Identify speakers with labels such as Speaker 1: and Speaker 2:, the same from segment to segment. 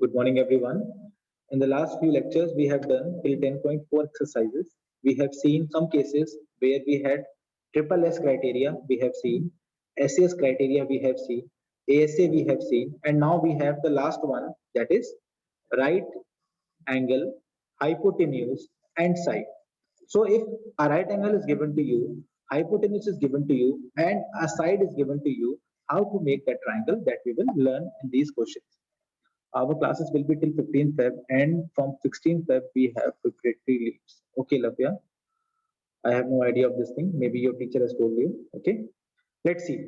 Speaker 1: Good morning, everyone. In the last few lectures, we have done till 10.4 exercises. We have seen some cases where we had triple S criteria, we have seen SAS criteria, we have seen ASA, we have seen, and now we have the last one, that is right angle, hypotenuse, and side. So if a right angle is given to you, hypotenuse is given to you, and a side is given to you, how to make that triangle, that we will learn in these questions. Our classes will be till 15th Feb, and from 16th Feb we have preparatory leaves. Okay, Lavya, I have no idea of this thing. Maybe your teacher has told you. Okay, let's see.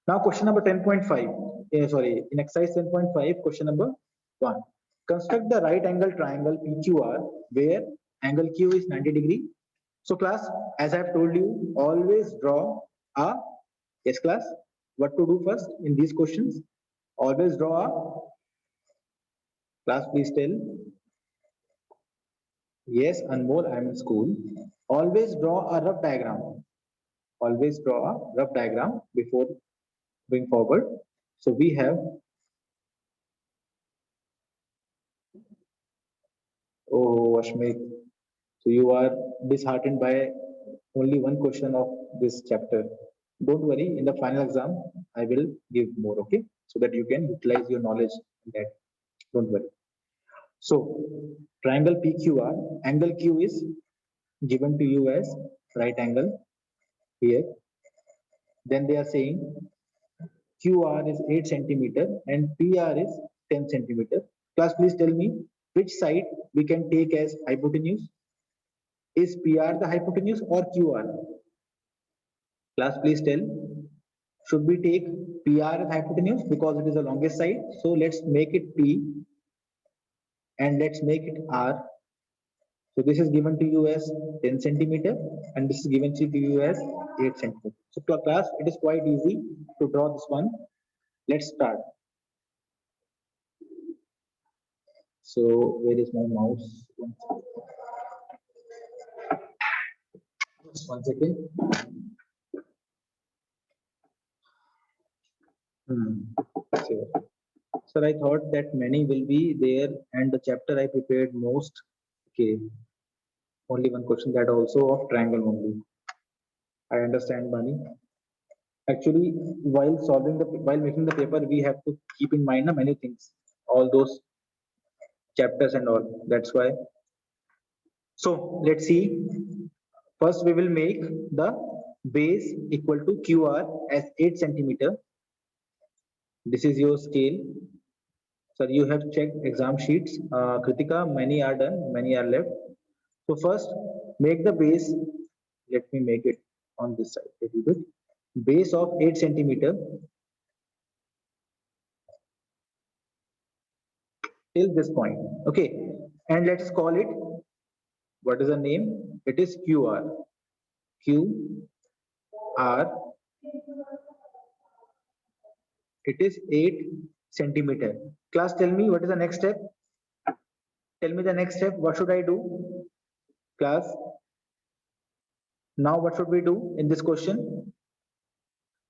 Speaker 1: Now, question number 10.5. Sorry, in exercise 10.5, question number 1. Construct the right angle triangle PQR where angle Q is 90°. So, class, as I have told you, always draw a, yes, class, what to do first in these questions? Always draw a, class, please tell. Yes, Anmol, I am in school. Always draw a rough diagram. Always draw a rough diagram before going forward. So we have, oh, Ashmit, so you are disheartened by only one question of this chapter. Don't worry, in the final exam, I will give more, okay? So that you can utilize your knowledge in that. Don't worry. So, triangle PQR, angle Q is given to you as right angle here. Then they are saying QR is 8 centimeter and PR is 10 centimeter. Class, please tell me which side we can take as hypotenuse. Is PR the hypotenuse or QR? Class, please tell. Should we take PR as hypotenuse because it is the longest side? So let's make it P and let's make it R. So this is given to you as 10 centimeter and this is given to you as 8 centimeter. So class, it is quite easy to draw this one. Let's start. So where is my mouse? Just one second. So I thought that many will be there and the chapter I prepared most. Okay. Only one question, that also of triangle only. I understand, Bani. Actually, while making the paper, we have to keep in mind many things, all those chapters and all. That's why. So let's see. First, we will make the base equal to QR as 8 centimeter. This is your scale. So you have checked exam sheets. Kritika, many are done, many are left. So first, make the base. Let me make it on this side a little bit. Base of 8 centimeter till this point. Okay, and let's call it. What is the name? It is QR. QR. It is 8 centimeter. Class, tell me what is the next step? Tell me the next step. What should I do? Class. Now what should we do in this question?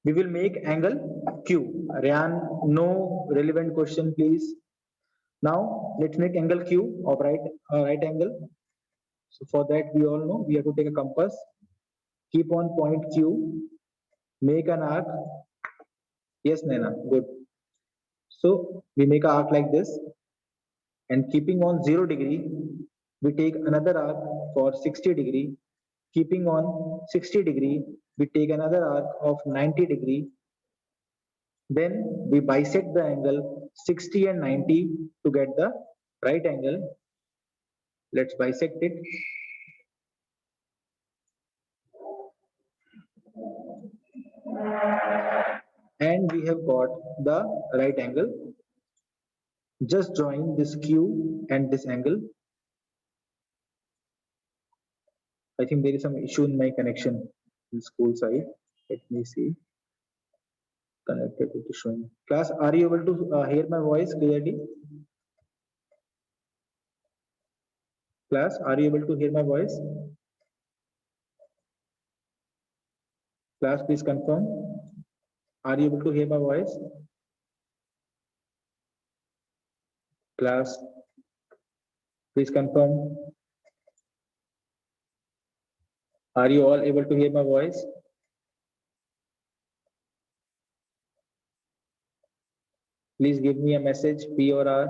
Speaker 1: We will make angle Q. Ryan, no relevant question, please. Now let's make angle Q of right angle. So for that, we all know we have to take a compass, keep on point Q, make an arc. Yes, Naina, good. So we make an arc like this, and keeping on 0°, we take another arc for 60°. Keeping on 60°, we take another arc of 90°. Then we bisect the angle 60 and 90 to get the right angle. Let's bisect it. And we have got the right angle. Just join this Q and this angle. I think there is some issue in my connection in school side. Let me see. Connected to showing. Class, are you able to hear my voice clearly? Class, are you able to hear my voice? Class, please confirm. Are you able to hear my voice? Class, please confirm. Are you all able to hear my voice? Please give me a message, P or R.